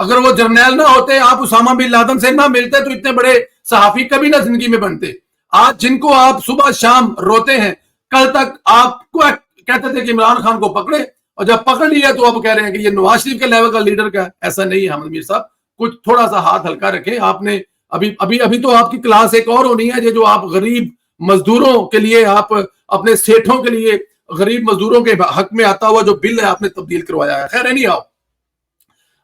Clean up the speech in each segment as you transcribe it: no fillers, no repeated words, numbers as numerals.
اگر وہ جرنیل نہ ہوتے, آپ اسامہ بن لادن سے نہ ملتے تو اتنے بڑے صحافی کبھی نہ زندگی میں بنتے. آج جن کو آپ صبح شام روتے ہیں, کل تک آپ کو کہتے تھے کہ عمران خان کو پکڑے, اور جب پکڑ لیا تو اب کہہ رہے ہیں کہ یہ نواز شریف کے لیول کا لیڈر کا ہے. ایسا نہیں ہے حامد میر صاحب, کچھ تھوڑا سا ہاتھ ہلکا رکھیں. آپ نے ابھی تو آپ کی کلاس ایک اور ہونی ہے, جو آپ غریب مزدوروں کے لیے, آپ اپنے سیٹھوں کے لیے غریب مزدوروں کے حق میں آتا ہوا جو بل ہے آپ نے تبدیل کروایا ہے. خیر نہیں آؤ,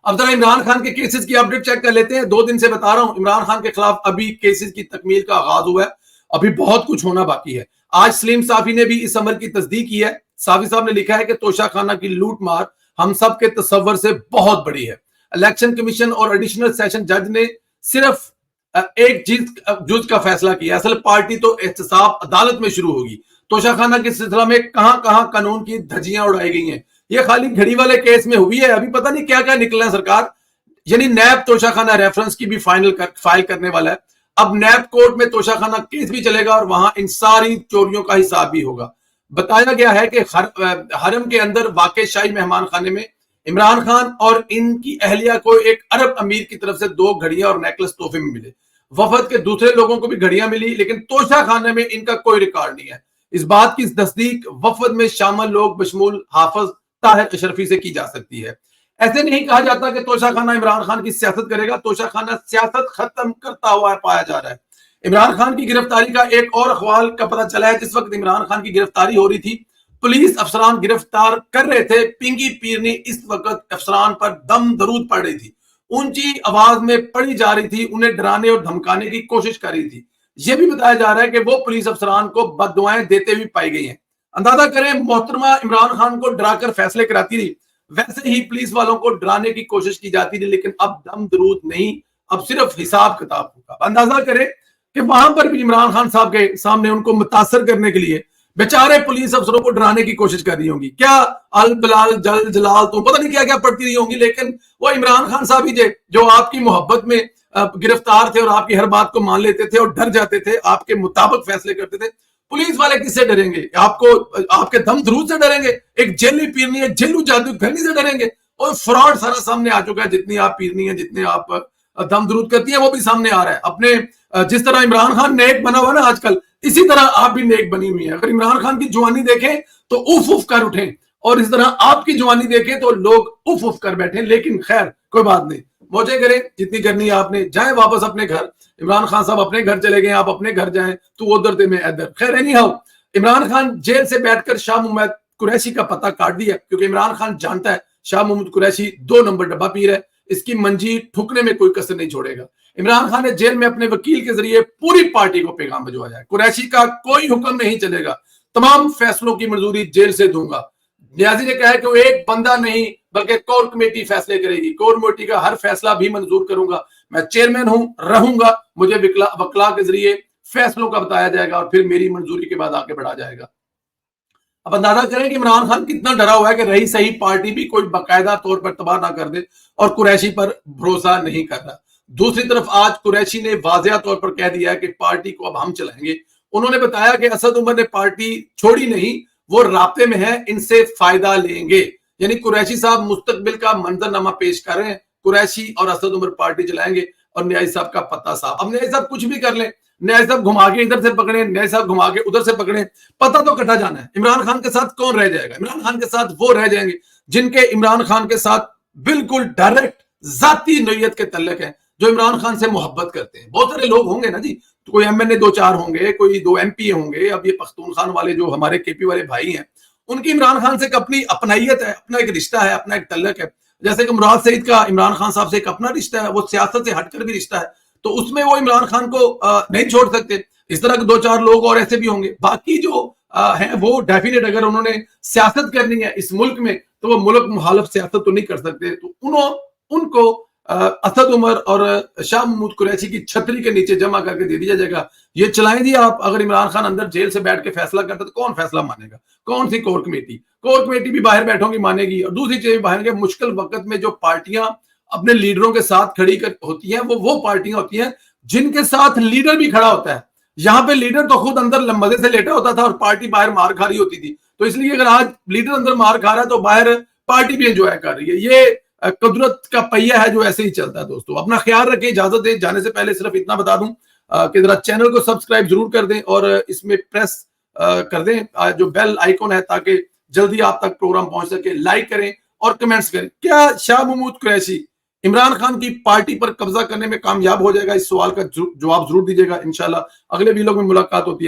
اب ذرا عمران خان کے کیسز کی اپڈیٹ چیک کر لیتے ہیں. 2 دن سے بتا رہا ہوں عمران خان کے خلاف ابھی کیسز کی تکمیل کا آغاز ہوا ہے, ابھی بہت کچھ ہونا باقی ہے. آج سلیم صافی نے بھی اس عمل کی تصدیق کی ہے. صافی صاحب نے لکھا ہے کہ توشہ خانہ کی لوٹ مار ہم سب کے تصور سے بہت بڑی ہے. الیکشن کمیشن اور ایڈیشنل سیشن جج نے صرف ایک جز کا فیصلہ کیا. اصل پارٹی تو احتساب عدالت میں شروع ہوگی. توشہ خانہ کے سلسلہ میں کہاں کہاں قانون کی دھجیاں اڑائی گئی ہیں. یہ خالی گھڑی والے کیس میں ہوئی ہے, ابھی پتہ نہیں کیا کیا نکلنا ہے سرکار. یعنی نیب توشہ خانہ ریفرنس کی بھی فائل کرنے والا ہے. اب نیب کورٹ میں توشہ خانہ کیس بھی چلے گا اور وہاں ان ساری چوریوں کا حساب بھی ہوگا. بتایا گیا ہے کہ حرم کے اندر واقع شاہی مہمان خانے میں عمران خان اور ان کی اہلیہ کو ایک عرب امیر کی طرف سے 2 گھڑیاں اور نیکلس تحفے میں ملے. وفد کے دوسرے لوگوں کو بھی گھڑیاں ملی, لیکن توشہ خانے میں ان کا کوئی ریکارڈ نہیں ہے. اس بات کی تصدیق وفد میں شامل لوگ بشمول حافظ طاہر اشرفی سے کی جا سکتی ہے. ایسے نہیں کہا جاتا کہ توشہ خانہ عمران خان کی سیاست کرے گا. توشہ خانہ سیاست ختم کرتا ہوا پایا جا رہا ہے. عمران خان کی گرفتاری کا ایک اور اخبار کا پتہ چلا ہے. جس وقت عمران خان کی گرفتاری ہو رہی تھی, پولیس افسران گرفتار کر رہے تھے, پنگی پیرنی اس وقت افسران پر دم درود پڑ رہی تھی, اونچی آواز میں پڑھی جا رہی تھی, انہیں ڈرانے اور دھمکانے کی کوشش کر رہی تھی. یہ بھی بتایا جا رہا ہے کہ وہ پولیس افسران کو بد دعائیں دیتے ہوئے پائی گئی ہیں. اندازہ کریں, محترمہ عمران خان کو ڈرا کر فیصلے کراتی رہی, ویسے ہی پولیس والوں کو ڈرانے کی کوشش کی جاتی رہی, لیکن اب دم درود نہیں, اب صرف حساب کتاب ہوگا. اندازہ کریں کہ وہاں پر بھی عمران خان صاحب کے سامنے ان کو متاثر کرنے کے لیے بیچارے پولیس افسروں کو ڈرانے کی کوشش کر رہی ہوں گی. کیا البلال جل جلال تو پتہ نہیں کیا کیا پڑھتی رہی ہوں گی, لیکن وہ عمران خان صاحب ہی جو آپ کی محبت میں گرفتار تھے اور آپ کی ہر بات کو مان لیتے تھے اور ڈر جاتے تھے, آپ کے مطابق فیصلے کرتے تھے. پولیس والے کس سے ڈریں گے؟ آپ کے دم درود سے ڈریں گے؟ ایک جیلی پیرنی ہے, جیلو جادو گھرنی سے ڈریں گے؟ اور فراڈ سارا سامنے آ چکا ہے. جتنی آپ پیرنی ہیں, جتنے آپ دم درود کرتی ہیں, وہ بھی سامنے آ رہا ہے. اپنے جس طرح عمران خان نیک بنا ہوا نا آج کل, اسی طرح آپ بھی نیک بنی ہوئی ہیں. اگر عمران خان کی جوانی دیکھیں تو اف اف کر اٹھیں, اور اس طرح آپ کی جوانی دیکھیں تو لوگ اف اف کر بیٹھیں. لیکن خیر کوئی بات نہیں, موجے کریں جتنی کرنی ہے آپ نے, جائیں واپس اپنے گھر. عمران خان صاحب اپنے گھر چلے گئے, آپ اپنے گھر جائیں, تو ادھر دے میں ادھر. خیر anyhow, Imran Khan jail سے بیٹھ کر شاہ محمد قریشی کا پتہ کاٹ دیا, کیونکہ عمران خان جانتا ہے شاہ محمد قریشی 2 نمبر ڈبہ پیر ہے, اس کی منجی ٹھکنے میں کوئی کسر نہیں چھوڑے گا. عمران خان نے جیل میں اپنے وکیل کے ذریعے پوری پارٹی کو پیغام بھجوایا ہے, قریشی کا کوئی حکم نہیں چلے گا, تمام فیصلوں کی منظوری جیل سے دوں گا. نیازی نے کہا ہے کہ وہ ایک بندہ نہیں بلکہ کور کمیٹی فیصلے کرے گی, کور کمیٹی کا ہر فیصلہ بھی منظور کروں گا, میں چیئرمین ہوں, رہوں گا, مجھے وکلا کے ذریعے فیصلوں کا بتایا جائے گا اور پھر میری منظوری کے بعد آگے بڑھا جائے گا. اب اندازہ کریں کہ عمران خان کتنا ڈرا ہوا ہے کہ رہی صحیح پارٹی بھی کوئی باقاعدہ طور پر تباہ نہ کر دے, اور قریشی پر بھروسہ نہیں کر رہا. دوسری طرف آج قریشی نے واضح طور پر کہہ دیا ہے کہ پارٹی کو اب ہم چلائیں گے. انہوں نے بتایا کہ اسد عمر نے پارٹی چھوڑی نہیں, وہ رابطے میں ہے, ان سے فائدہ لیں گے. یعنی قریشی صاحب مستقبل کا منظرنامہ پیش کر رہے ہیں, قریشی اور اسد عمر پارٹی چلائیں گے اور نیازی صاحب کا پتہ صاحب. اب نیازی صاحب کچھ بھی کر لیں, نیازی صاحب گھما کے ادھر سے پکڑیں, نیازی صاحب گھما کے ادھر سے پکڑیں, پتہ تو کٹا جانا ہے. عمران خان کے ساتھ کون رہ جائے گا؟ عمران خان کے ساتھ وہ رہ جائیں گے جن کے عمران خان کے ساتھ بالکل ڈائریکٹ ذاتی نوعیت کے تعلق ہیں, جو عمران خان سے محبت کرتے ہیں. بہت سارے لوگ ہوں گے نا جی, کوئی ایم این اے 2-4 ہوں گے, کوئی 2 MP ہوں گے. اب یہ پختونخوا والے جو ہمارے کے پی والے بھائی ہیں, ان کی عمران خان سے اپنی اپنائیت ہے, اپنا ایک رشتہ ہے, اپنا ایک تعلق ہے. جیسے کہ مراد سعید کا عمران خان صاحب سے ایک اپنا رشتہ ہے, وہ سیاست سے ہٹ کر بھی رشتہ ہے, تو اس میں وہ عمران خان کو نہیں چھوڑ سکتے. اس طرح کے 2-4 لوگ اور ایسے بھی ہوں گے. باقی جو ہیں وہ ڈیفینیٹ اگر انہوں نے سیاست کرنی ہے اس ملک میں تو وہ ملک مخالف سیاست تو نہیں کر سکتے. تو ان کو اسد عمر اور شاہ محمود قریشی کی چھتری کے نیچے جمع کر کے دے دیا جائے گا, یہ چلائیں جی آپ. اگر عمران خان اندر جیل سے بیٹھ کے فیصلہ کرتا تو کون فیصلہ مانے گا؟ کون سی کور کمیٹی بھی باہر بیٹھوں گی مانے گی. اور دوسری چیز باہر کے مشکل وقت میں جو پارٹیاں اپنے لیڈروں کے ساتھ کھڑی ہوتی ہیں, وہ پارٹیاں ہوتی ہیں جن کے ساتھ لیڈر بھی کھڑا ہوتا ہے. یہاں پہ لیڈر تو خود اندر مزے سے لیٹا ہوتا تھا اور پارٹی باہر مار کھا رہی ہوتی تھی. تو اس لیے اگر آج لیڈر اندر مار کھا رہا ہے تو باہر پارٹی بھی انجوائے کر رہی ہے. یہ قدرت کا پہیہ ہے جو ایسے ہی چلتا ہے دوستو. اپنا خیال رکھیں. اجازت دیں جانے سے پہلے صرف اتنا بتا دوں کہ ذرا چینل کو سبسکرائب ضرور کر دیں اور اس میں پریس کر دیں جو بیل آئیکن ہے تاکہ جلدی آپ تک پروگرام پہنچ سکے. لائک کریں اور کمنٹس کریں. کیا شاہ محمود قریشی عمران خان کی پارٹی پر قبضہ کرنے میں کامیاب ہو جائے گا؟ اس سوال کا جواب ضرور دیجیے گا. انشاءاللہ اگلے ویلوگ میں ملاقات ہوتی ہے.